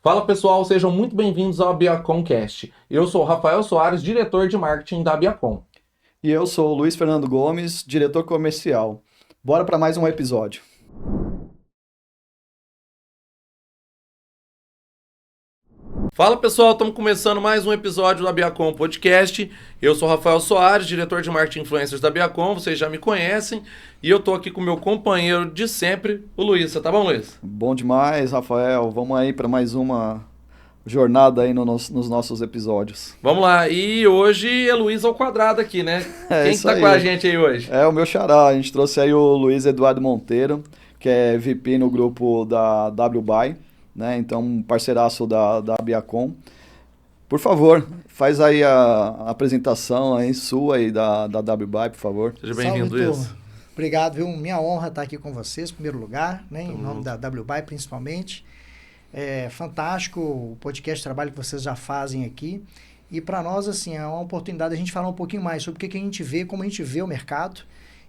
Fala pessoal, sejam muito bem-vindos ao Biaconcast. Eu sou o Rafael Soares, diretor de marketing da Biacom. E eu sou o Luiz Fernando Gomes, diretor comercial. Bora para mais um episódio. Fala pessoal, estamos começando mais um episódio da Biacom Podcast. Eu sou o Rafael Soares, diretor de marketing influencers da Biacom, vocês já me conhecem. E eu tô aqui com o meu companheiro de sempre, o Luiz. Você tá bom, Luiz? Bom demais, Rafael. Vamos aí para mais uma jornada aí nos nossos episódios. Vamos lá, e hoje é Luiz ao quadrado aqui, né? É Quem que isso tá aí. com a gente aí hoje? É o meu xará. A gente trouxe aí o Luiz Eduardo Monteiro, que é VP no grupo da WBuy, né? Então, parceiraço da Biacom. Por favor, faz aí a apresentação aí sua aí da WBuy, por favor. Seja bem-vindo, Luiz. Turma. Obrigado, viu? Minha honra estar aqui com vocês, em primeiro lugar, né? Em nome da WBuy principalmente. É fantástico o podcast, o trabalho que vocês já fazem aqui. E para nós, assim, é uma oportunidade a gente falar um pouquinho mais sobre o que a gente vê, como a gente vê o mercado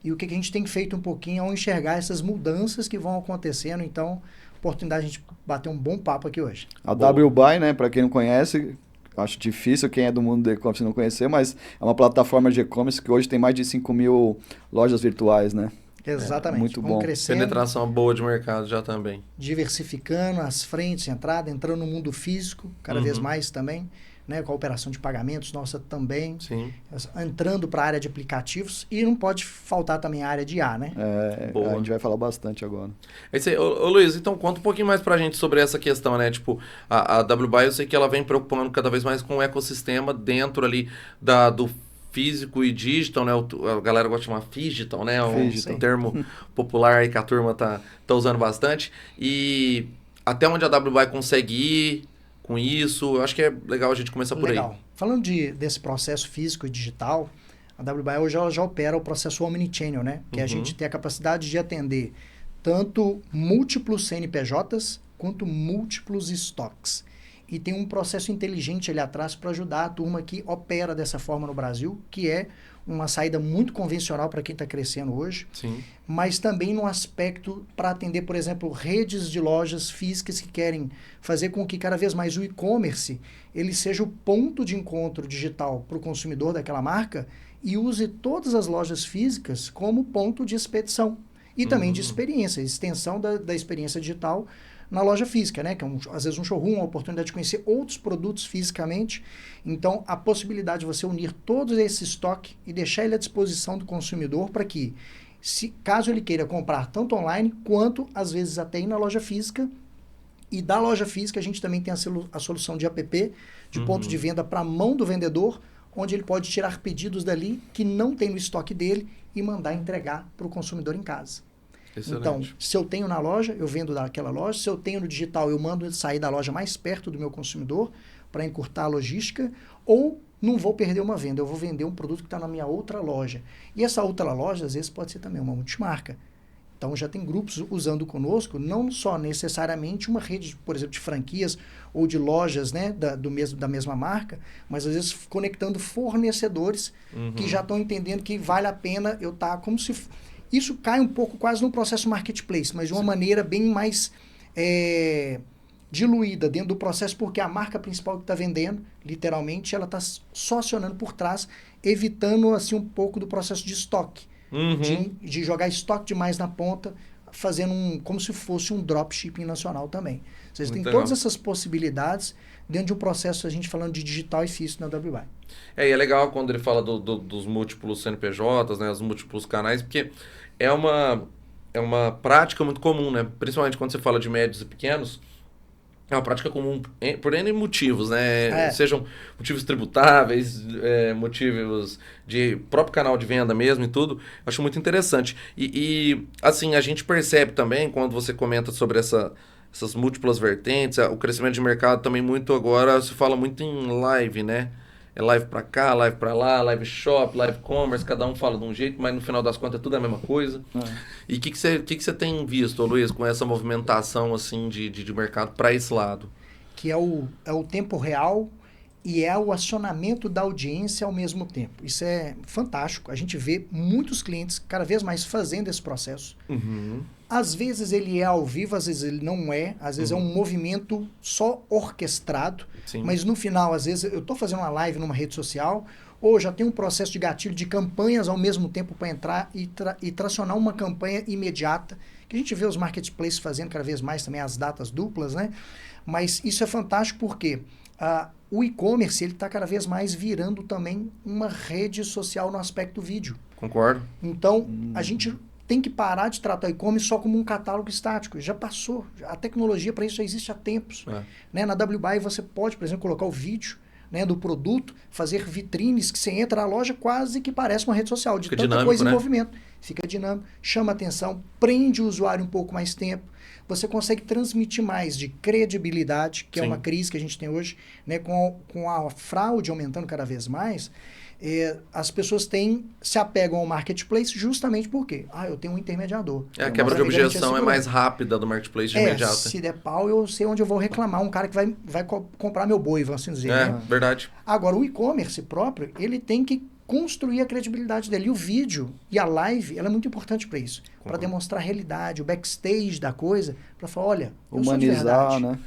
e o que a gente tem feito um pouquinho ao enxergar essas mudanças que vão acontecendo. Então, oportunidade de a gente bater um bom papo aqui hoje. A WBuy, né, para quem não conhece, acho difícil quem é do mundo do e-commerce não conhecer, mas é uma plataforma de e-commerce que hoje tem mais de 5 mil lojas virtuais, né? Exatamente. Muito Vamos bom. crescendo, Penetração boa de mercado já também. diversificando as frentes, entrando no mundo físico, cada vez mais também, né, com a operação de pagamentos nossa também, Sim. entrando para a área de aplicativos e não pode faltar também a área de IA, né? Boa. A gente vai falar bastante agora. É isso aí. Ô, Luiz, então conta um pouquinho mais pra gente sobre essa questão, né? Tipo, a WBuy, eu sei que ela vem preocupando cada vez mais com o ecossistema dentro ali do físico e digital, né? A galera gosta de chamar digital, né? Phygital. Um termo popular aí que a turma tá usando bastante. E até onde a WBuy consegue ir com isso, eu acho que é legal a gente começar por aí. Legal. Falando desse processo físico e digital, a WBuy hoje ela já opera o processo omnichannel, né? Que a gente tem a capacidade de atender tanto múltiplos CNPJs quanto múltiplos estoques. E tem um processo inteligente ali atrás para ajudar a turma que opera dessa forma no Brasil, que é uma saída muito convencional para quem está crescendo hoje, Sim. mas também no aspecto para atender, por exemplo, redes de lojas físicas que querem fazer com que cada vez mais o e-commerce ele seja o ponto de encontro digital para o consumidor daquela marca e use todas as lojas físicas como ponto de expedição e também de experiência, extensão da experiência digital na loja física, né? Que é às vezes um showroom, uma oportunidade de conhecer outros produtos fisicamente. Então, a possibilidade de você unir todo esse estoque e deixar ele à disposição do consumidor para que, caso ele queira comprar tanto online, quanto às vezes até ir na loja física. E da loja física a gente também tem a solução de app, de ponto de venda para a mão do vendedor, onde ele pode tirar pedidos dali que não tem no estoque dele e mandar entregar para o consumidor em casa. Excelente. Então, se eu tenho na loja, eu vendo daquela loja. Se eu tenho no digital, eu mando sair da loja mais perto do meu consumidor para encurtar a logística. Ou não vou perder uma venda, eu vou vender um produto que está na minha outra loja. E essa outra loja, às vezes, pode ser também uma multimarca. Então, já tem grupos usando conosco, não só necessariamente uma rede, por exemplo, de franquias ou de lojas, né, da mesma marca, mas às vezes conectando fornecedores que já estão entendendo que vale a pena eu estar como se... Isso cai um pouco quase no processo marketplace, mas de uma maneira bem mais diluída dentro do processo, porque a marca principal que está vendendo, literalmente, ela está só acionando por trás, evitando assim um pouco do processo de estoque, de jogar estoque demais na ponta, fazendo como se fosse um dropshipping nacional também. Vocês têm todas essas possibilidades dentro de um processo, a gente falando de digital e físico na WBuy. E é legal quando ele fala dos múltiplos CNPJs, né, os múltiplos canais, porque é uma prática muito comum, né? Principalmente quando você fala de médios e pequenos, é uma prática comum por N motivos, né? Sejam motivos tributáveis, motivos de próprio canal de venda mesmo e tudo. Acho muito interessante. E assim, a gente percebe também, quando você comenta sobre essas múltiplas vertentes, o crescimento de mercado também muito agora, se fala muito em live, né? É live pra cá, live pra lá, live shop, live commerce, cada um fala de um jeito, mas no final das contas é tudo a mesma coisa. E o que você tem visto, Luiz, com essa movimentação assim de mercado para esse lado? Que é o tempo real e é o acionamento da audiência ao mesmo tempo. Isso é fantástico. A gente vê muitos clientes cada vez mais fazendo esse processo. Às vezes ele é ao vivo, às vezes ele não é. Às vezes é um movimento só orquestrado. Sim. Mas no final, às vezes, eu estou fazendo uma live numa rede social, ou já tem um processo de gatilho de campanhas ao mesmo tempo para entrar e tracionar uma campanha imediata, que a gente vê os marketplaces fazendo cada vez mais também as datas duplas, né? Mas isso é fantástico porque o e-commerce ele está cada vez mais virando também uma rede social no aspecto vídeo. Concordo. Então, a gente tem que parar de tratar o e-commerce só como um catálogo estático. Já passou. A tecnologia para isso já existe há tempos. Né? Na WBuy você pode, por exemplo, colocar o vídeo, né, do produto, fazer vitrines que você entra na loja quase que parece uma rede social, de Fica tanta dinâmico, coisa né? em movimento. Fica dinâmico, chama atenção, prende o usuário um pouco mais tempo. Você consegue transmitir mais de credibilidade, que é Sim. uma crise que a gente tem hoje, né, com a fraude aumentando cada vez mais. As pessoas se apegam ao marketplace justamente porque eu tenho um intermediador. A quebra de objeção é mais rápida do marketplace de imediato. Se der pau, eu sei onde eu vou reclamar. Um cara que vai comprar meu boi, vamos assim dizer. Né? Verdade. Agora, o e-commerce próprio, ele tem que construir a credibilidade dele. E o vídeo e a live, ela é muito importante para isso. Para demonstrar a realidade, o backstage da coisa. Para falar, olha, eu sou de verdade. Né?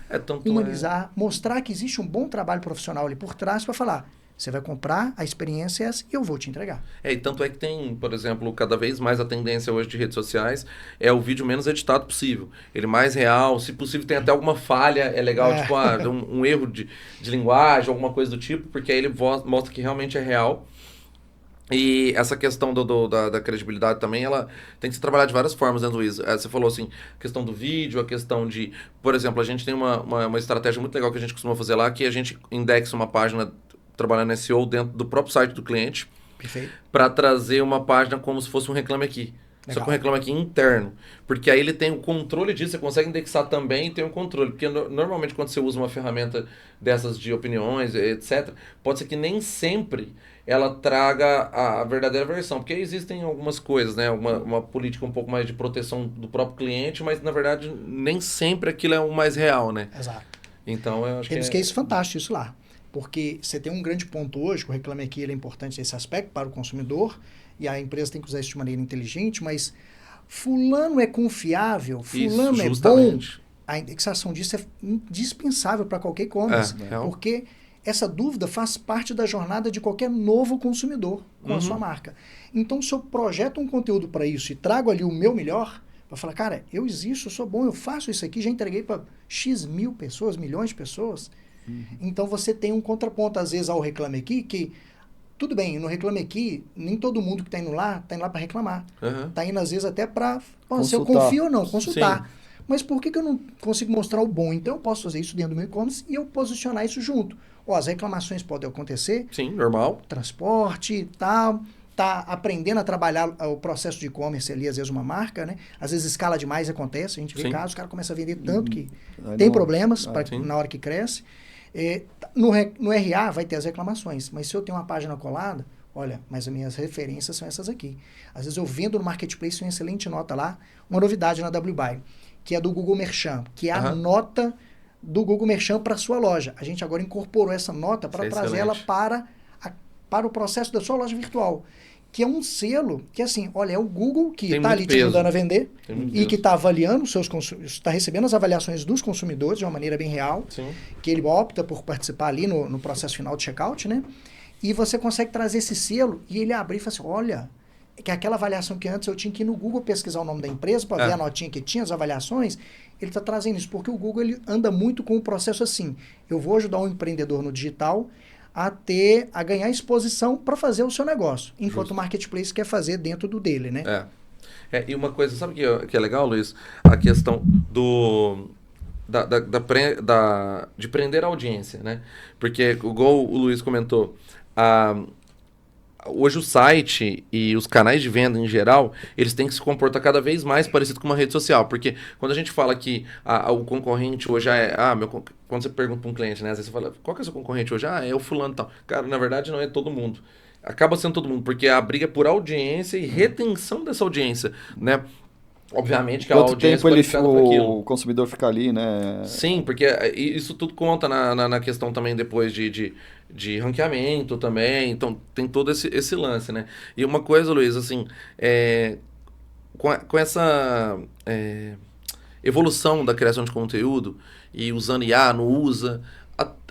Humanizar, mostrar que existe um bom trabalho profissional ali por trás para falar... Você vai comprar, a experiência é essa e eu vou te entregar. E tanto é que tem, por exemplo, cada vez mais a tendência hoje de redes sociais é o vídeo menos editado possível. Ele mais real, se possível tem até alguma falha, é legal, tipo um erro de linguagem, alguma coisa do tipo, porque aí ele mostra que realmente é real. E essa questão da credibilidade também, ela tem que se trabalhar de várias formas, né, Luiz? Você falou assim, a questão do vídeo, a questão de... Por exemplo, a gente tem uma estratégia muito legal que a gente costuma fazer lá, que a gente indexa uma página trabalhando SEO dentro do próprio site do cliente. Perfeito. Para trazer uma página como se fosse um Reclame Aqui. Legal. Só que um Reclame Aqui interno. Porque aí ele tem o controle disso, você consegue indexar também e tem o controle. Porque normalmente quando você usa uma ferramenta dessas de opiniões, etc., pode ser que nem sempre ela traga a verdadeira versão. Porque existem algumas coisas, né? Uma política um pouco mais de proteção do próprio cliente, mas na verdade nem sempre aquilo é o mais real, né? Exato. Então eu acho Temos que é isso fantástico, isso lá. Porque você tem um grande ponto hoje, que o Reclame Aqui ele é importante nesse aspecto para o consumidor, e a empresa tem que usar isso de maneira inteligente, mas fulano é confiável, fulano é bom. A indexação disso é indispensável para qualquer e-commerce, porque essa dúvida faz parte da jornada de qualquer novo consumidor com a sua marca. Então, se eu projeto um conteúdo para isso e trago ali o meu melhor, para falar, cara, eu existo, eu sou bom, eu faço isso aqui, já entreguei para X mil pessoas, milhões de pessoas. Então você tem um contraponto, às vezes, ao Reclame Aqui, que, tudo bem, no Reclame Aqui, nem todo mundo que está indo lá para reclamar. Está indo, às vezes, até para, se eu confio ou não, consultar. Sim. Mas por que eu não consigo mostrar o bom? Então eu posso fazer isso dentro do meu e-commerce e eu posicionar isso junto. As reclamações podem acontecer. Sim, normal. Transporte, tal. Tá aprendendo a trabalhar o processo de e-commerce ali, às vezes uma marca, né? Às vezes escala demais acontece, a gente vê casos, o cara começa a vender tanto que tem problemas na hora que cresce. No RA vai ter as reclamações, mas se eu tenho uma página colada, olha, mas as minhas referências são essas aqui. Às vezes eu vendo no Marketplace uma excelente nota lá, uma novidade na WBuy, que é do Google Merchant, que é a nota do Google Merchant para a sua loja. A gente agora incorporou essa nota para trazer ela para o processo da sua loja virtual, que é um selo que, assim, olha, é o Google que está ali te ajudando a vender e que está avaliando está recebendo as avaliações dos consumidores de uma maneira bem real, que ele opta por participar ali no processo final de checkout, né? E você consegue trazer esse selo e ele abrir e falar assim, olha, que aquela avaliação que antes eu tinha que ir no Google pesquisar o nome da empresa para ver a notinha que tinha, as avaliações, ele está trazendo isso, porque o Google ele anda muito com o processo assim, eu vou ajudar um empreendedor no digital a ganhar exposição para fazer o seu negócio, enquanto o Marketplace quer fazer dentro do dele, né? E uma coisa, sabe que é legal, Luiz? A questão de prender a audiência, né? Porque, igual o Luiz comentou, hoje o site e os canais de venda em geral, eles têm que se comportar cada vez mais parecido com uma rede social, porque quando a gente fala que o concorrente hoje quando você pergunta para um cliente, né, às vezes você fala, qual que é o seu concorrente hoje? É o fulano e tal. Cara, na verdade não é todo mundo. Acaba sendo todo mundo, porque a briga é por audiência e retenção dessa audiência, né? Obviamente que a audiência o consumidor fica ali, né? Sim, porque isso tudo conta na questão também depois de ranqueamento também, então tem todo esse lance, né? E uma coisa, Luiz, assim, com essa evolução da criação de conteúdo e usando IA, não usa,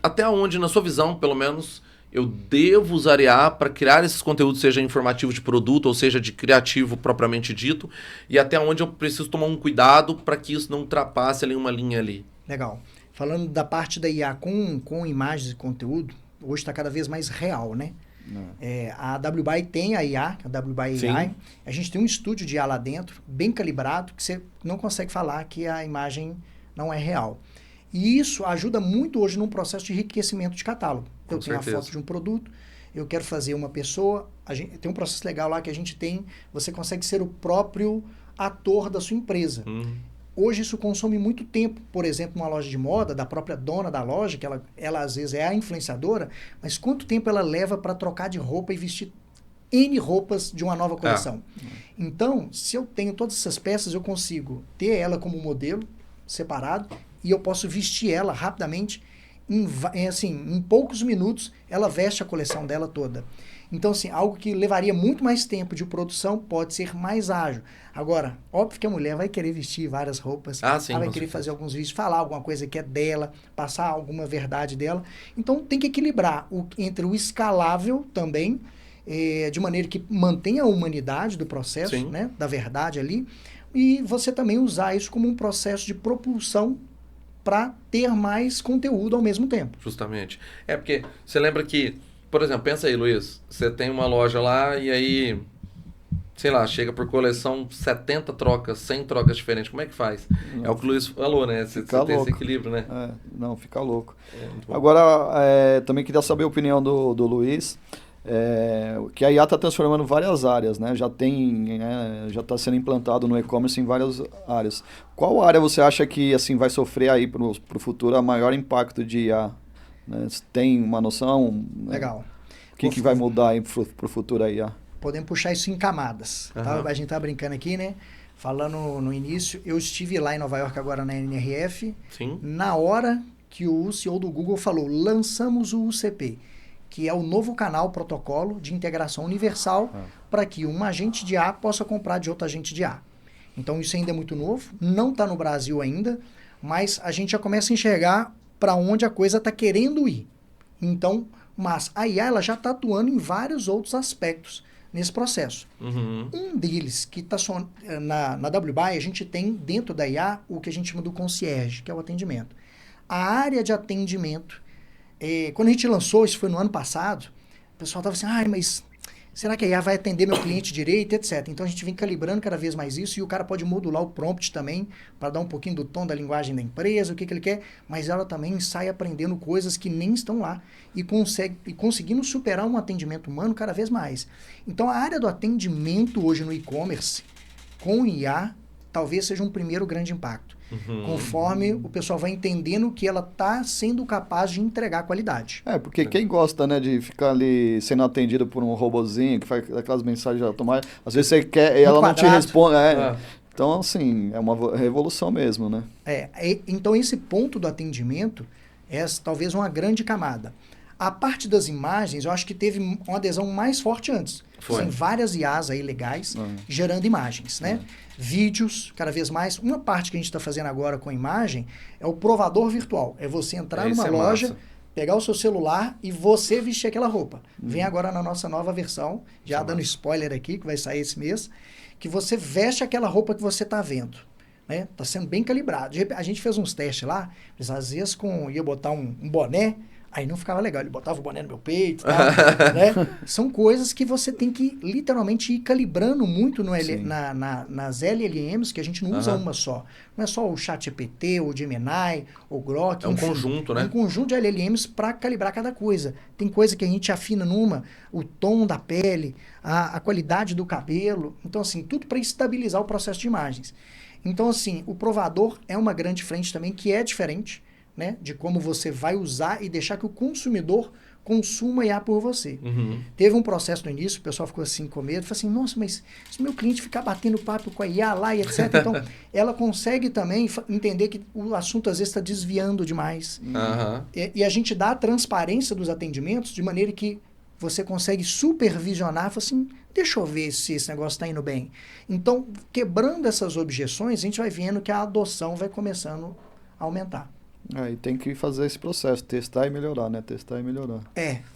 até onde, na sua visão, pelo menos, eu devo usar IA para criar esses conteúdos, seja informativo de produto ou seja de criativo propriamente dito, e até onde eu preciso tomar um cuidado para que isso não ultrapasse ali uma linha ali. Legal. Falando da parte da IA com imagens e conteúdo, hoje está cada vez mais real, né? A WBuy tem a IA, a WBuy AI. A gente tem um estúdio de IA lá dentro, bem calibrado, que você não consegue falar que a imagem não é real. E isso ajuda muito hoje num processo de enriquecimento de catálogo. Eu tenho a foto de um produto, eu quero fazer uma pessoa, tem um processo legal lá que a gente tem, você consegue ser o próprio ator da sua empresa. Hoje isso consome muito tempo. Por exemplo, numa loja de moda, da própria dona da loja, que ela às vezes é a influenciadora, mas quanto tempo ela leva para trocar de roupa e vestir N roupas de uma nova coleção? Então, se eu tenho todas essas peças, eu consigo ter ela como modelo separado e eu posso vestir ela rapidamente. Em poucos minutos, ela veste a coleção dela toda. Então, assim, algo que levaria muito mais tempo de produção pode ser mais ágil. Agora, óbvio que a mulher vai querer vestir várias roupas, ela vai querer fazer alguns vídeos, falar alguma coisa que é dela, passar alguma verdade dela. Então, tem que equilibrar entre o escalável também, de maneira que mantenha a humanidade do processo, né, da verdade ali, e você também usar isso como um processo de propulsão para ter mais conteúdo ao mesmo tempo. Justamente. Porque você lembra que, por exemplo, pensa aí, Luiz, você tem uma loja lá e aí, sei lá, chega por coleção 70 trocas, 100 trocas diferentes, como é que faz? É o que o Luiz falou, né? Você tem esse equilíbrio, né? Não, fica louco. Agora, também queria saber a opinião do Luiz, que a IA está transformando várias áreas, né? Já está sendo implantado no e-commerce em várias áreas. Qual área você acha que assim vai sofrer aí para o futuro a maior impacto de IA? Né? Você tem uma noção? Legal. O que vai mudar aí para o futuro aí? Podemos puxar isso em camadas. Tá? A gente tá brincando aqui, né? Falando no início, eu estive lá em Nova York agora na NRF. Na hora que o CEO do Google falou, lançamos o UCP, que é o novo canal protocolo de integração universal para que um agente de A possa comprar de outro agente de A. Então isso ainda é muito novo, não está no Brasil ainda, mas a gente já começa a enxergar para onde a coisa está querendo ir. Então, mas a IA ela já está atuando em vários outros aspectos nesse processo. Um deles, que está na WBuy, a gente tem dentro da IA o que a gente chama do concierge, que é o atendimento. A área de atendimento, quando a gente lançou, isso foi no ano passado, o pessoal estava assim, mas será que a IA vai atender meu cliente direito, etc. Então a gente vem calibrando cada vez mais isso e o cara pode modular o prompt também para dar um pouquinho do tom da linguagem da empresa, o que ele quer, mas ela também sai aprendendo coisas que nem estão lá e conseguindo superar um atendimento humano cada vez mais. Então a área do atendimento hoje no e-commerce com IA talvez seja um primeiro grande impacto. Conforme o pessoal vai entendendo que ela está sendo capaz de entregar qualidade. Porque quem gosta, né, de ficar ali sendo atendido por um robozinho que faz aquelas mensagens automáticas, às vezes você quer e ela não te responde. Então, assim, é uma revolução mesmo, né? Então, esse ponto do atendimento é talvez uma grande camada. A parte das imagens, eu acho que teve uma adesão mais forte antes. Tem várias IAs aí legais gerando imagens, né? Vídeos, cada vez mais. Uma parte que a gente está fazendo agora com imagem é o provador virtual. É você entrar numa loja, pegar o seu celular e você vestir aquela roupa. Vem agora na nossa nova versão, já dando spoiler aqui, que vai sair esse mês, que você veste aquela roupa que você está vendo. Né? Tá sendo bem calibrado. A gente fez uns testes lá, mas às vezes ia botar um boné, aí não ficava legal. Ele botava o boné no meu peito, tal, né? São coisas que você tem que literalmente ir calibrando muito nas LLMs, que a gente não usa uma só. Não é só o ChatGPT, o Gemini, o Grok. É um conjunto, né? É um conjunto de LLMs para calibrar cada coisa. Tem coisa que a gente afina o tom da pele, a qualidade do cabelo. Então, assim, tudo para estabilizar o processo de imagens. Então, assim, o provador é uma grande frente também que é diferente, né, de como você vai usar e deixar que o consumidor consuma IA por você. Teve um processo no início, o pessoal ficou assim com medo, falou assim, nossa, mas se meu cliente ficar batendo papo com a IA lá e etc. Então, ela consegue também entender que o assunto às vezes está desviando demais. E a gente dá a transparência dos atendimentos de maneira que você consegue supervisionar, fala assim, deixa eu ver se esse negócio está indo bem. Então, quebrando essas objeções, a gente vai vendo que a adoção vai começando a aumentar. E tem que fazer esse processo, testar e melhorar, né? Testar e melhorar.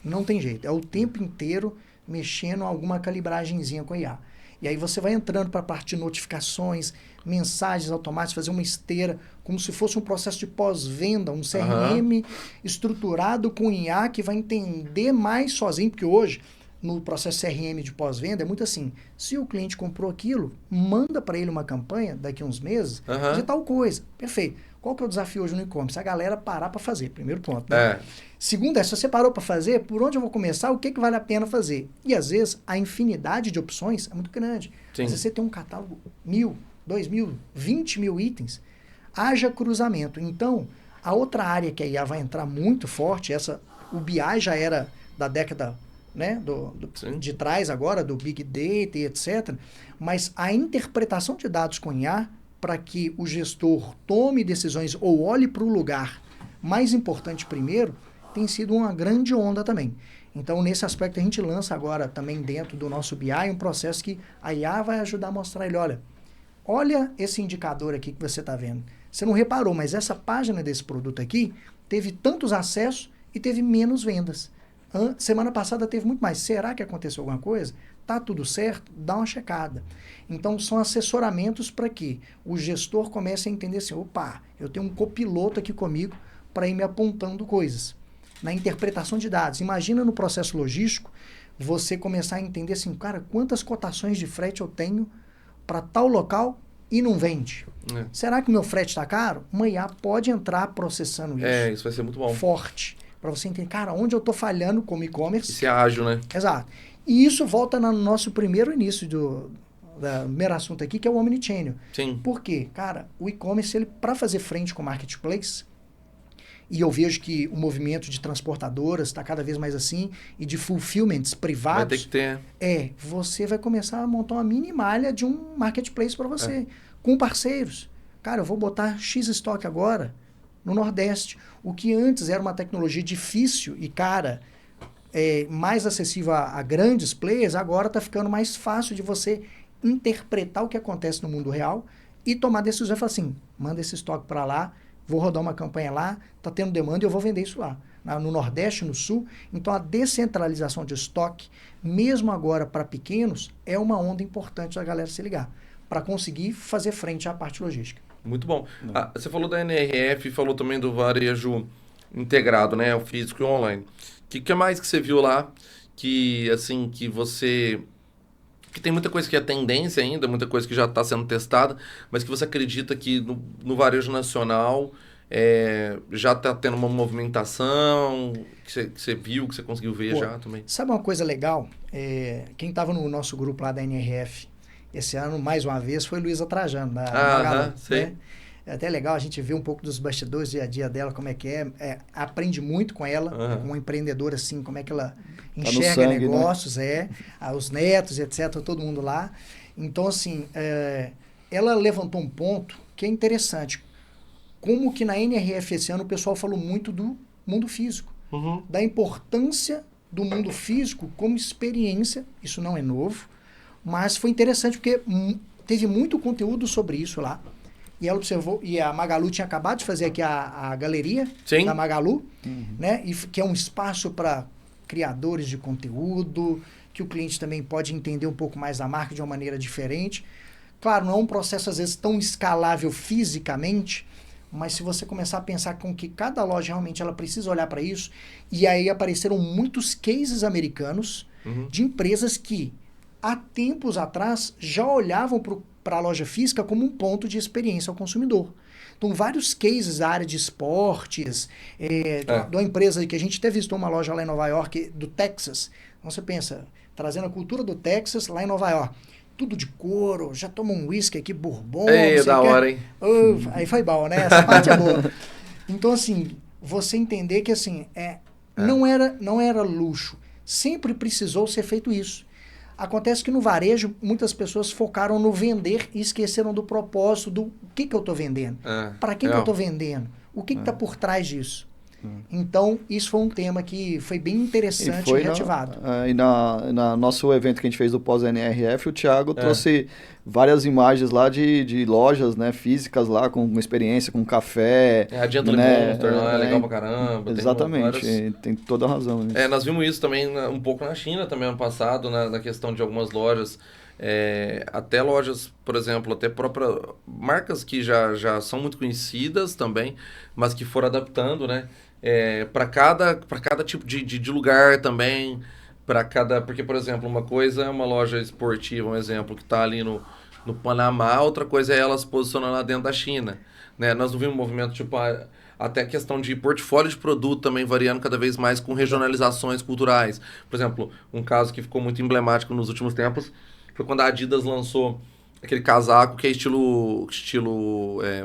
Não tem jeito. É o tempo inteiro mexendo alguma calibragenzinha com a IA. E aí você vai entrando para a parte de notificações, mensagens automáticas, fazer uma esteira, como se fosse um processo de pós-venda, um CRM estruturado com IA que vai entender mais sozinho, porque hoje, no processo CRM de pós-venda, é muito assim, se o cliente comprou aquilo, manda para ele uma campanha daqui a uns meses de tal coisa. Perfeito. Qual que é o desafio hoje no e-commerce? A galera parar para fazer, primeiro ponto. Né? Segundo se você parou para fazer, por onde eu vou começar, o que vale a pena fazer? E às vezes a infinidade de opções é muito grande. Sim. Às vezes você tem um catálogo 1.000, 2.000, 20.000 itens, haja cruzamento. Então, a outra área que a IA vai entrar muito forte, o BI já era da década, né, de trás agora, do Big Data e etc. Mas a interpretação de dados com IA, para que o gestor tome decisões ou olhe para o lugar mais importante primeiro, tem sido uma grande onda também. Então, nesse aspecto, a gente lança agora também dentro do nosso BI um processo que a IA vai ajudar a mostrar ele, olha esse indicador aqui que você está vendo. Você não reparou, mas essa página desse produto aqui teve tantos acessos e teve menos vendas. Semana passada teve muito mais. Será que aconteceu alguma coisa? Tá tudo certo? Dá uma checada. Então, são assessoramentos para que o gestor comece a entender assim, opa, eu tenho um copiloto aqui comigo para ir me apontando coisas. Na interpretação de dados. Imagina no processo logístico, você começar a entender assim, cara, quantas cotações de frete eu tenho para tal local e não vende? Será que o meu frete está caro? Uma IA pode entrar processando isso. Isso vai ser muito bom. Forte. Para você entender, cara, onde eu estou falhando como e-commerce. Isso é ágil, né? Exato. E isso volta no nosso primeiro início do primeiro assunto aqui, que é o Omnichannel. Sim. Por quê? Cara, o e-commerce, para fazer frente com o marketplace, e eu vejo que o movimento de transportadoras está cada vez mais assim, e de fulfillments privados. Vai ter que ter. Você vai começar a montar uma mini malha de um marketplace para você, com parceiros. Cara, eu vou botar X estoque agora no Nordeste. O que antes era uma tecnologia difícil e cara, mais acessível a grandes players, agora está ficando mais fácil de você interpretar o que acontece no mundo real e tomar decisões e falar assim, manda esse estoque para lá, vou rodar uma campanha lá, está tendo demanda e eu vou vender isso lá. No Nordeste, no Sul. Então, a descentralização de estoque, mesmo agora para pequenos, é uma onda importante da galera se ligar, para conseguir fazer frente à parte logística. Muito bom. Você falou da NRF, falou também do varejo integrado, né? O físico e o online. O que mais que você viu lá que, assim, que você... Que tem muita coisa que é tendência ainda, muita coisa que já está sendo testada, mas que você acredita que no varejo nacional já está tendo uma movimentação, que você viu, que você conseguiu ver já também? Sabe uma coisa legal? Quem estava no nosso grupo lá da NRF esse ano, mais uma vez, foi Luísa Trajano, da Magalu, né? É até legal a gente ver um pouco dos bastidores, dia a dia dela, como é que aprende muito com ela, uma empreendedora assim, como é que ela enxerga sangue, negócios, né? Os netos, etc., todo mundo lá. Então, assim, ela levantou um ponto que é interessante. Como que na NRF esse ano o pessoal falou muito do mundo físico, da importância do mundo físico como experiência, isso não é novo, mas foi interessante porque teve muito conteúdo sobre isso lá. E ela observou, e a Magalu tinha acabado de fazer aqui a galeria da Magalu, né? E que é um espaço para criadores de conteúdo, que o cliente também pode entender um pouco mais da marca de uma maneira diferente. Claro, não é um processo às vezes tão escalável fisicamente, mas se você começar a pensar com que cada loja realmente ela precisa olhar para isso, e aí apareceram muitos cases americanos de empresas que há tempos atrás já olhavam para a loja física como um ponto de experiência ao consumidor. Então, vários cases da área de esportes, de uma empresa que a gente até visitou uma loja lá em Nova York, do Texas. Então, você pensa, trazendo a cultura do Texas lá em Nova York. Tudo de couro, já toma um whisky aqui, bourbon. Da hora, hein? Aí foi bom, né? Essa parte é boa. Então, assim, você entender que, assim, não era luxo. Sempre precisou ser feito isso. Acontece que no varejo, muitas pessoas focaram no vender e esqueceram do propósito, do que eu estou vendendo. Para quem que eu estou vendendo? O que está por trás disso? Então, isso foi um tema que foi bem interessante e reativado. E na nosso evento que a gente fez do pós-NRF, o Thiago trouxe várias imagens lá de lojas, né, físicas lá, com experiência, com café. A Gentleman Monster lá, é legal pra caramba. Exatamente, tem toda a razão nisso. Nós vimos isso também um pouco na China também ano passado, na questão de algumas lojas. Até lojas, por exemplo, até próprias marcas que já são muito conhecidas também, mas que foram adaptando, né? Para cada tipo de lugar também, porque, por exemplo, uma coisa é uma loja esportiva, um exemplo, que está ali no Panamá, outra coisa é ela se posicionando lá dentro da China, né? Nós não vimos um movimento, tipo, até a questão de portfólio de produto também variando cada vez mais com regionalizações culturais. Por exemplo, um caso que ficou muito emblemático nos últimos tempos foi quando a Adidas lançou aquele casaco que é estilo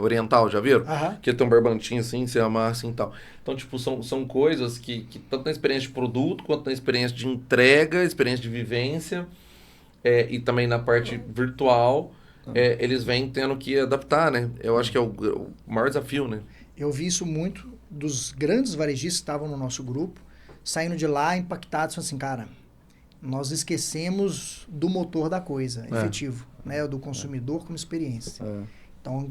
oriental, já viram? Que ele tem um barbantinho assim, você amarra assim e tal. Então, tipo, são coisas que tanto na experiência de produto, quanto na experiência de entrega, experiência de vivência, e também na parte virtual, eles vêm tendo que adaptar, né? Eu acho que é o maior desafio, né? Eu vi isso muito dos grandes varejistas que estavam no nosso grupo, saindo de lá impactados, assim, cara, nós esquecemos do motor da coisa, efetivo, né? Do consumidor como experiência. Então,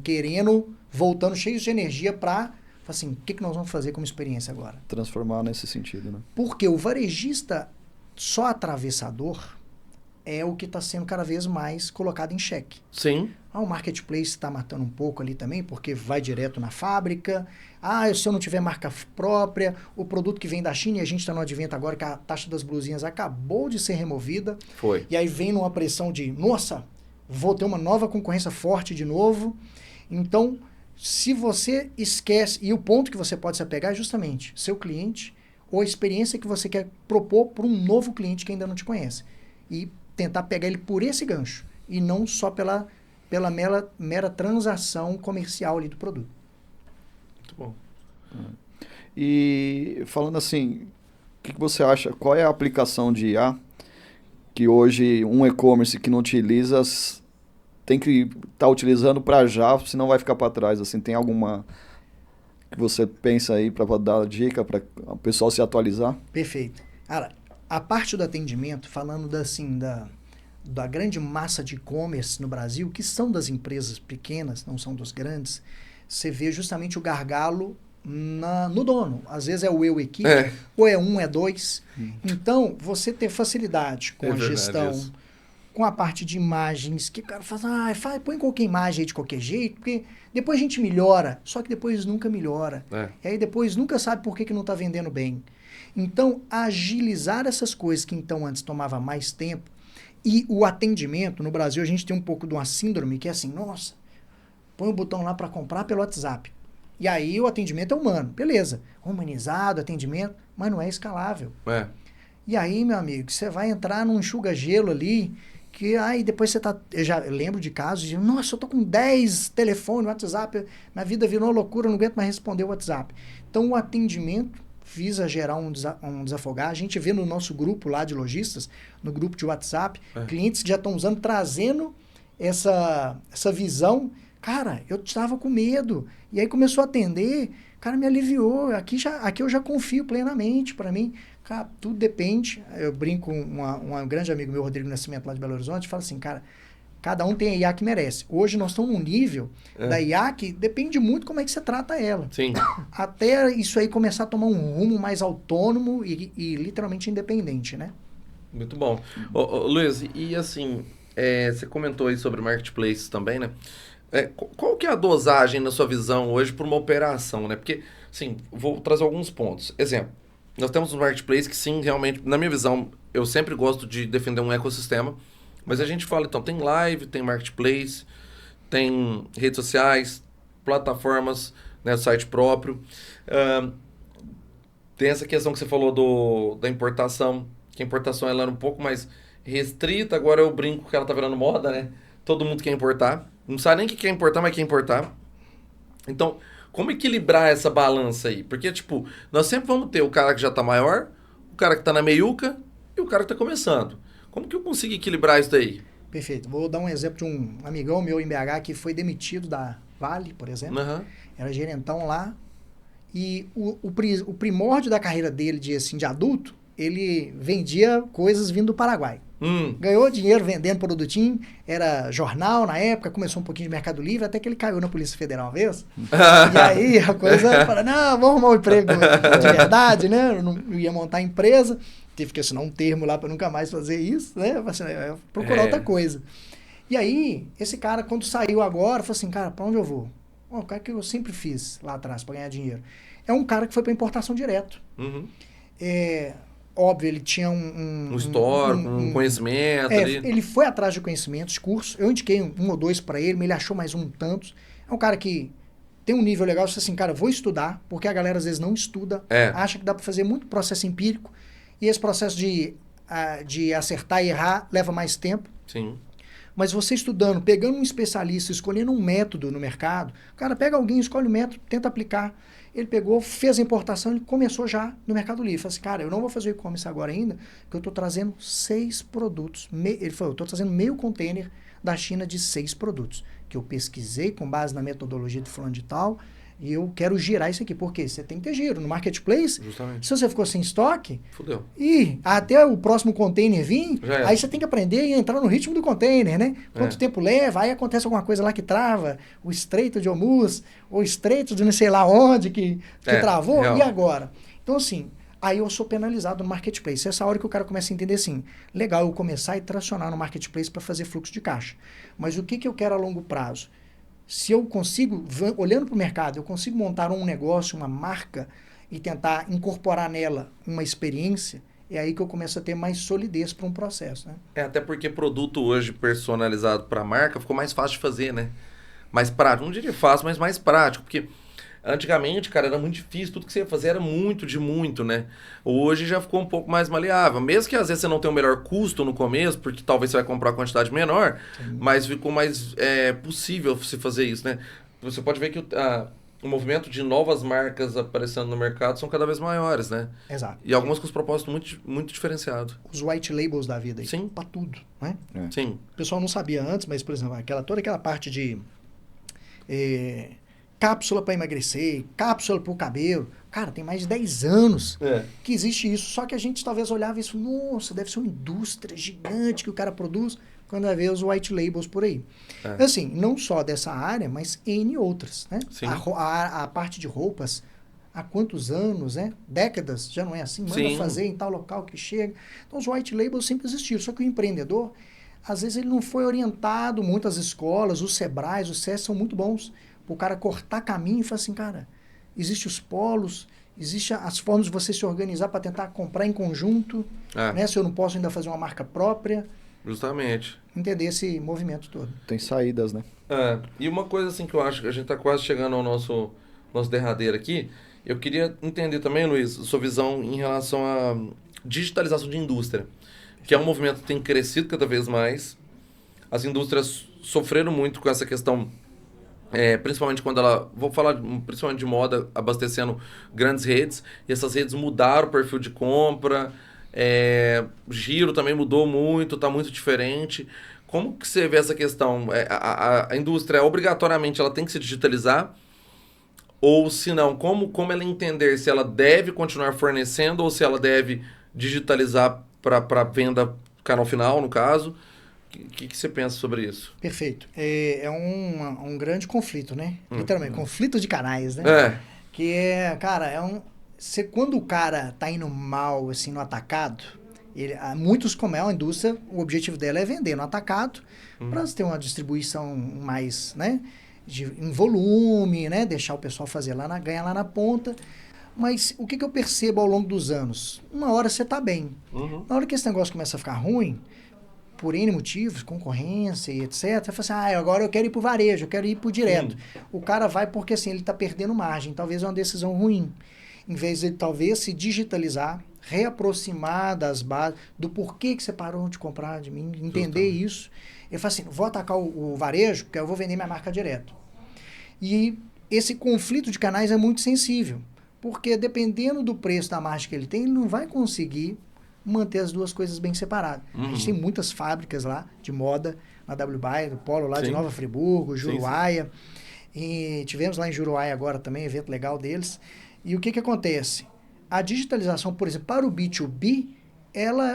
voltando cheios de energia para, assim, o que nós vamos fazer como experiência agora? Transformar nesse sentido, né? Porque o varejista só atravessador é o que está sendo cada vez mais colocado em xeque. Sim. O marketplace está matando um pouco ali também, porque vai direto na fábrica. Se eu não tiver marca própria, o produto que vem da China, e a gente está no advento agora que a taxa das blusinhas acabou de ser removida. Foi. E aí vem numa pressão de, nossa, vou ter uma nova concorrência forte de novo. Então, se você esquece, e o ponto que você pode se apegar é justamente seu cliente ou a experiência que você quer propor para um novo cliente que ainda não te conhece. E tentar pegar ele por esse gancho, e não só pela mera transação comercial ali do produto. Muito bom. E falando assim, o que você acha, qual é a aplicação de IA que hoje um e-commerce que não utiliza tem que estar utilizando para já, senão vai ficar para trás? Assim, tem alguma que você pensa aí para dar dica para o pessoal se atualizar? Perfeito. Cara, a parte do atendimento, falando da grande massa de e-commerce no Brasil, que são das empresas pequenas, não são dos grandes, você vê justamente o gargalo no dono. Às vezes é o equipe, ou é dois. Então, você ter facilidade com a gestão, isso. Com a parte de imagens, que o cara fala, põe qualquer imagem aí de qualquer jeito, porque depois a gente melhora, só que depois nunca melhora. E aí depois nunca sabe por que não está vendendo bem. Então, agilizar essas coisas que então antes tomava mais tempo, e o atendimento, no Brasil a gente tem um pouco de uma síndrome que é assim, nossa, põe o botão lá para comprar pelo WhatsApp. E aí o atendimento é humano, beleza, humanizado, atendimento, mas não é escalável. E aí, meu amigo, você vai entrar num enxuga-gelo ali, que aí depois você tá... Eu lembro de casos de, nossa, eu tô com 10 telefones no WhatsApp, minha vida virou uma loucura, eu não aguento mais responder o WhatsApp. Então o atendimento visa gerar um desafogar. A gente vê no nosso grupo lá de lojistas, no grupo de WhatsApp, clientes que já estão usando, trazendo essa visão. Cara, eu estava com medo. E aí começou a atender, cara, me aliviou. Aqui eu já confio plenamente. Para mim, cara, tudo depende. Eu brinco com um grande amigo meu, Rodrigo Nascimento, lá de Belo Horizonte, fala assim, cara, cada um tem a IA que merece. Hoje nós estamos num nível da IA que depende muito como é que você trata ela. Sim. Até isso aí começar a tomar um rumo mais autônomo e literalmente independente, né? Muito bom. Luiz, e assim, você comentou aí sobre marketplaces também, né? Qual que é a dosagem na sua visão hoje para uma operação, né? Porque, assim, vou trazer alguns pontos. Exemplo, nós temos um marketplace que sim, realmente, na minha visão, eu sempre gosto de defender um ecossistema. Mas a gente fala, então, tem live, tem marketplace, tem redes sociais, plataformas, né, site próprio. Tem essa questão que você falou da importação, que a importação ela era um pouco mais restrita, agora eu brinco que ela tá virando moda, né? Todo mundo quer importar. Não sabe nem o que quer importar, mas quer importar. Então, como equilibrar essa balança aí? Porque, tipo, nós sempre vamos ter o cara que já tá maior, o cara que tá na meiuca e o cara que tá começando. Como que eu consigo equilibrar isso daí? Perfeito. Vou dar um exemplo de um amigão meu em BH que foi demitido da Vale, por exemplo. Era gerentão lá. E o primórdio da carreira dele, de adulto, ele vendia coisas vindo do Paraguai. Ganhou dinheiro vendendo produtinho, era jornal na época, começou um pouquinho de Mercado Livre, até que ele caiu na Polícia Federal uma vez. E aí a coisa, fala, não, vamos arrumar um emprego de verdade, né? Eu não ia montar empresa, teve que assinar um termo lá para nunca mais fazer isso, né? Procurar outra coisa. E aí, esse cara, quando saiu agora, falou assim, cara, para onde eu vou? O cara que eu sempre fiz lá atrás para ganhar dinheiro. É um cara que foi para importação direto. Óbvio, ele tinha um histórico, um conhecimento. Ele foi atrás de conhecimentos, cursos. Eu indiquei um ou dois para ele, mas ele achou mais tantos. É um cara que tem um nível legal. Você assim, cara, vou estudar, porque a galera às vezes não estuda, acha que dá para fazer muito processo empírico, e esse processo de acertar e errar leva mais tempo. Sim. Mas você estudando, pegando um especialista, escolhendo um método no mercado, cara, pega alguém, escolhe o método, tenta aplicar. Ele pegou, fez a importação, ele começou já no Mercado Livre. Falei assim, cara, eu não vou fazer o e-commerce agora ainda, porque eu estou trazendo 6 produtos. Ele falou, eu estou trazendo meio container da China de 6 produtos, que eu pesquisei com base na metodologia de fulano de tal, e eu quero girar isso aqui. Por quê? Você tem que ter giro. No marketplace, justamente, se você ficou sem estoque, fudeu. E até o próximo container vir, aí você tem que aprender a entrar no ritmo do container, né? Quanto tempo leva, aí acontece alguma coisa lá que trava, o Estreito de Hormuz, ou o Estreito de não sei lá onde que travou, real. E agora? Então, assim, aí eu sou penalizado no marketplace. Essa hora que o cara começa a entender assim, legal, eu começar a tracionar no marketplace para fazer fluxo de caixa. Mas o que eu quero a longo prazo? Se eu consigo, olhando para o mercado, eu consigo montar um negócio, uma marca e tentar incorporar nela uma experiência, é aí que eu começo a ter mais solidez para um processo, né? Até porque produto hoje personalizado para a marca ficou mais fácil de fazer, né? Mais prático. Não diria fácil, mas mais prático, porque antigamente, cara, era muito difícil, tudo que você ia fazer era muito, né? Hoje já ficou um pouco mais maleável. Mesmo que às vezes você não tenha o melhor custo no começo, porque talvez você vai comprar uma quantidade menor, mas ficou mais possível se fazer isso, né? Você pode ver que o movimento de novas marcas aparecendo no mercado são cada vez maiores, né? Exato. E algumas com os propósitos muito diferenciados. Os white labels da vida aí. Sim. Pra tudo, né? Sim. O pessoal não sabia antes, mas, por exemplo, toda aquela parte de... cápsula para emagrecer, cápsula para o cabelo. Cara, tem mais de 10 anos que existe isso. Só que a gente talvez olhava isso, nossa, deve ser uma indústria gigante que o cara produz, quando vai ver os white labels por aí. Assim, não só dessa área, mas N outras, né? Sim. A parte de roupas, há quantos anos, né? Décadas, já não é assim? Manda fazer em tal local que chega. Então, os white labels sempre existiram. Só que o empreendedor, às vezes, ele não foi orientado muito às escolas, os Sebrais, os SES são muito bons. O cara cortar caminho e falar assim, cara, existem os polos, existem as formas de você se organizar para tentar comprar em conjunto, né? Se eu não posso ainda fazer uma marca própria. Justamente. Entender esse movimento todo. Tem saídas, né? E uma coisa assim que eu acho que a gente está quase chegando ao nosso derradeiro aqui, eu queria entender também, Luiz, sua visão em relação à digitalização de indústria, que é um movimento que tem crescido cada vez mais. As indústrias sofreram muito com essa questão, principalmente quando vou falar principalmente de moda, abastecendo grandes redes, e essas redes mudaram o perfil de compra, giro também mudou muito, está muito diferente. Como que você vê essa questão? A indústria, obrigatoriamente, ela tem que se digitalizar? Ou se não, como ela entender se ela deve continuar fornecendo ou se ela deve digitalizar para venda canal final, no caso? O que você pensa sobre isso? Perfeito. É um grande conflito, né? Literalmente, conflito de canais, né? Que cara, quando o cara tá indo mal, assim, no atacado, muitos, como é uma indústria, o objetivo dela é vender no atacado, para ter uma distribuição mais, né? Em volume, né? Deixar o pessoal fazer ganhar lá na ponta. Mas o que eu percebo ao longo dos anos? Uma hora você tá bem. Na hora que esse negócio começa a ficar ruim, por N motivos, concorrência e etc. Você fala assim, agora eu quero ir pro varejo, eu quero ir pro direto. O cara vai porque assim, ele está perdendo margem. Talvez é uma decisão ruim. Em vez de talvez se digitalizar, reaproximar das bases, do porquê que você parou de comprar de mim, entender isso. Ele fala assim, vou atacar o varejo, porque eu vou vender minha marca direto. E esse conflito de canais é muito sensível. Porque dependendo do preço da margem que ele tem, ele não vai conseguir manter as duas coisas bem separadas. A gente tem muitas fábricas lá de moda, na WBuy, do Polo lá de Nova Friburgo, Juruáia. E tivemos lá em Juruáia agora também, evento legal deles. E o que acontece? A digitalização, por exemplo, para o B2B,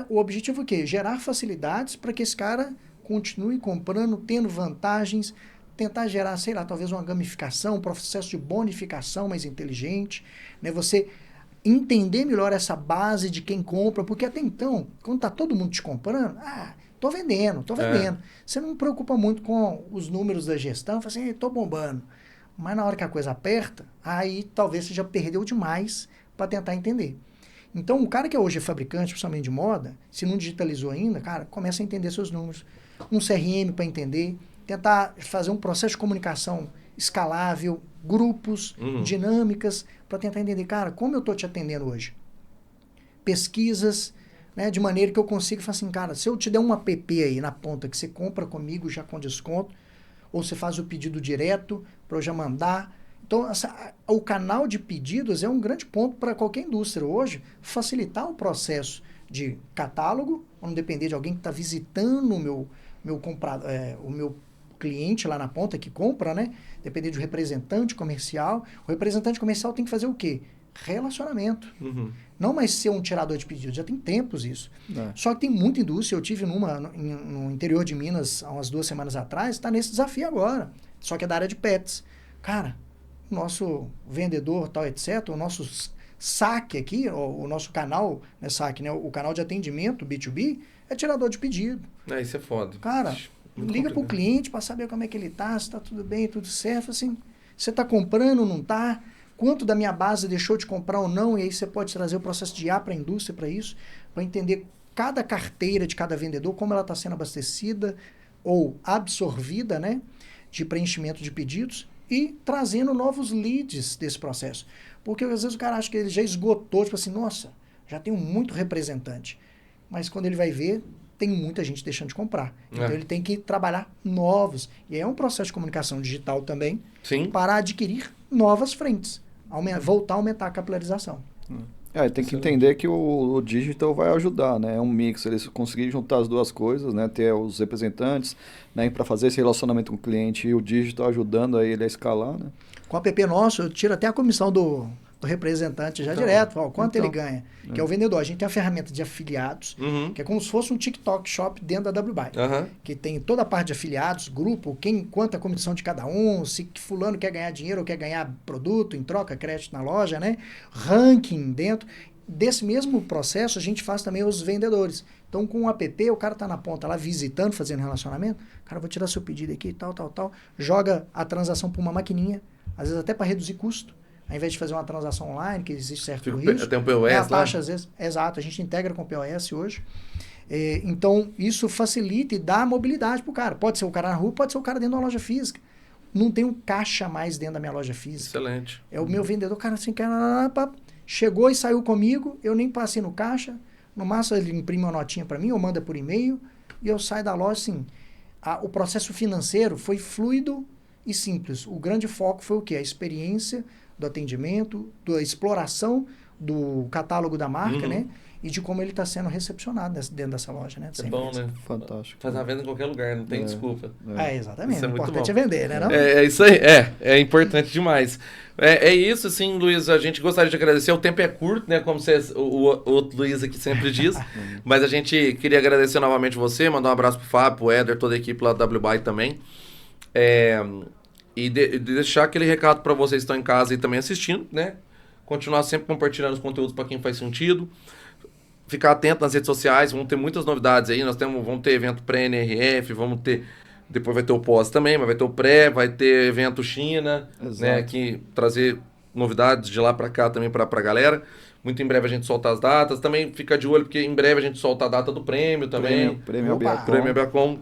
o objetivo é o quê? Gerar facilidades para que esse cara continue comprando, tendo vantagens, tentar gerar, sei lá, talvez uma gamificação, um processo de bonificação mais inteligente, né? Você entender melhor essa base de quem compra, porque até então, quando está todo mundo te comprando, tô vendendo. Você não preocupa muito com os números da gestão, fala assim, tô bombando. Mas na hora que a coisa aperta, aí talvez você já perdeu demais para tentar entender. Então, o cara que hoje é fabricante, principalmente de moda, se não digitalizou ainda, cara, começa a entender seus números. Um CRM para entender, tentar fazer um processo de comunicação escalável, grupos, dinâmicas, para tentar entender, cara, como eu estou te atendendo hoje? Pesquisas, né, de maneira que eu consiga falar assim, cara, se eu te der um app aí na ponta que você compra comigo já com desconto, ou você faz o pedido direto para eu já mandar. Então, o canal de pedidos é um grande ponto para qualquer indústria hoje, facilitar o processo de catálogo, não depender de alguém que está visitando o meu cliente lá na ponta que compra, né? Depender de um representante comercial. O representante comercial tem que fazer o quê? Relacionamento. Não mais ser um tirador de pedidos, já tem tempos isso. Só que tem muita indústria, eu tive no interior de Minas há umas 2 semanas atrás, está nesse desafio agora, só que é da área de pets. Cara, o nosso vendedor, tal, etc., o nosso saque aqui, o nosso canal, né, saque, né, o canal de atendimento B2B, é tirador de pedido. Isso é foda. Cara, liga para o cliente para saber como é que ele está, se está tudo bem, tudo certo, assim, você está comprando, não está? Quanto da minha base deixou de comprar ou não, e aí você pode trazer o processo de IA para a indústria para isso, para entender cada carteira de cada vendedor, como ela está sendo abastecida ou absorvida, né, de preenchimento de pedidos, e trazendo novos leads desse processo. Porque às vezes o cara acha que ele já esgotou, tipo assim, nossa, já tenho muito representante. Mas quando ele vai ver, tem muita gente deixando de comprar. Então ele tem que trabalhar novos. E aí é um processo de comunicação digital também, para adquirir novas frentes. Voltar a aumentar a capilarização. Tem que entender que o digital vai ajudar, né? É um mix, eles conseguirem juntar as duas coisas, né? Ter os representantes, né? Para fazer esse relacionamento com o cliente e o digital ajudando a ele a escalar, né? Com o app nosso, eu tiro até a comissão do representante já direto, quanto ele ganha, que é o vendedor. A gente tem a ferramenta de afiliados, que é como se fosse um TikTok Shop dentro da WBuy, que tem toda a parte de afiliados, grupo, quanto a comissão de cada um, se fulano quer ganhar dinheiro ou quer ganhar produto em troca, crédito na loja, né? Ranking dentro. Desse mesmo processo, a gente faz também os vendedores. Então, com o app, o cara tá na ponta lá visitando, fazendo relacionamento, cara, vou tirar seu pedido aqui, tal, joga a transação para uma maquininha, às vezes até para reduzir custo. Ao invés de fazer uma transação online, que existe certo risco. Tem um POS a taxa, às vezes, exato, a gente integra com o POS hoje. Então, isso facilita e dá mobilidade para o cara. Pode ser o cara na rua, pode ser o cara dentro de uma loja física. Não tem um caixa mais dentro da minha loja física. Excelente. É o meu vendedor, cara, assim, chegou e saiu comigo, eu nem passei no caixa, no máximo ele imprime uma notinha para mim, ou manda por e-mail, e eu saio da loja, assim. O processo financeiro foi fluido e simples. O grande foco foi o quê? A experiência do atendimento, da exploração do catálogo da marca, né? E de como ele está sendo recepcionado dentro dessa loja, né? É bom, né? Fantástico. Faz a venda em qualquer lugar, não tem desculpa. Exatamente. O importante é vender, né? Não? É isso aí. É importante demais. É isso, assim, Luiz. A gente gostaria de agradecer. O tempo é curto, né? Como o outro Luiz aqui sempre diz. Mas a gente queria agradecer novamente você, mandar um abraço pro Fábio, pro Éder, toda a equipe lá da WBuy também. E deixar aquele recado para vocês que estão em casa e também assistindo, né? Continuar sempre compartilhando os conteúdos para quem faz sentido. Ficar atento nas redes sociais, vão ter muitas novidades aí. Vamos ter evento pré-NRF, vamos ter... Depois vai ter o pós também, mas vai ter o pré, vai ter evento China, né? Que trazer novidades de lá para cá também para a galera. Muito em breve a gente solta as datas. Também fica de olho, porque em breve a gente solta a data do prêmio também. Prêmio Abiacom. Prêmio Abiacom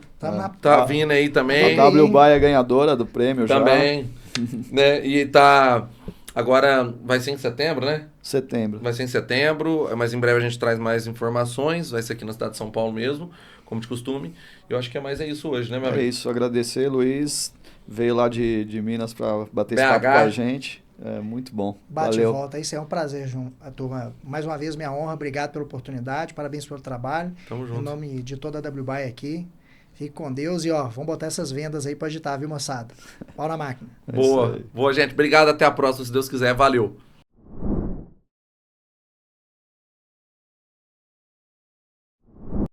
tá vindo aí também. A WBuy é ganhadora do prêmio também, já. Né? E tá... Agora vai ser em setembro, né? Setembro. Vai ser em setembro, mas em breve a gente traz mais informações. Vai ser aqui na cidade de São Paulo mesmo, como de costume. Eu acho que é isso hoje, né, meu amigo? É isso, agradecer, Luiz. Veio lá de Minas para bater esse papo com a gente. É muito bom. Bate Valeu. e volta. Isso é um prazer, João. A turma, mais uma vez, minha honra. Obrigado pela oportunidade. Parabéns pelo trabalho. Tamo junto. Em nome de toda a WBuy aqui. Fique com Deus e, vamos botar essas vendas aí para agitar, viu, moçada? Pau na máquina. Boa, gente. Obrigado. Até a próxima, se Deus quiser. Valeu.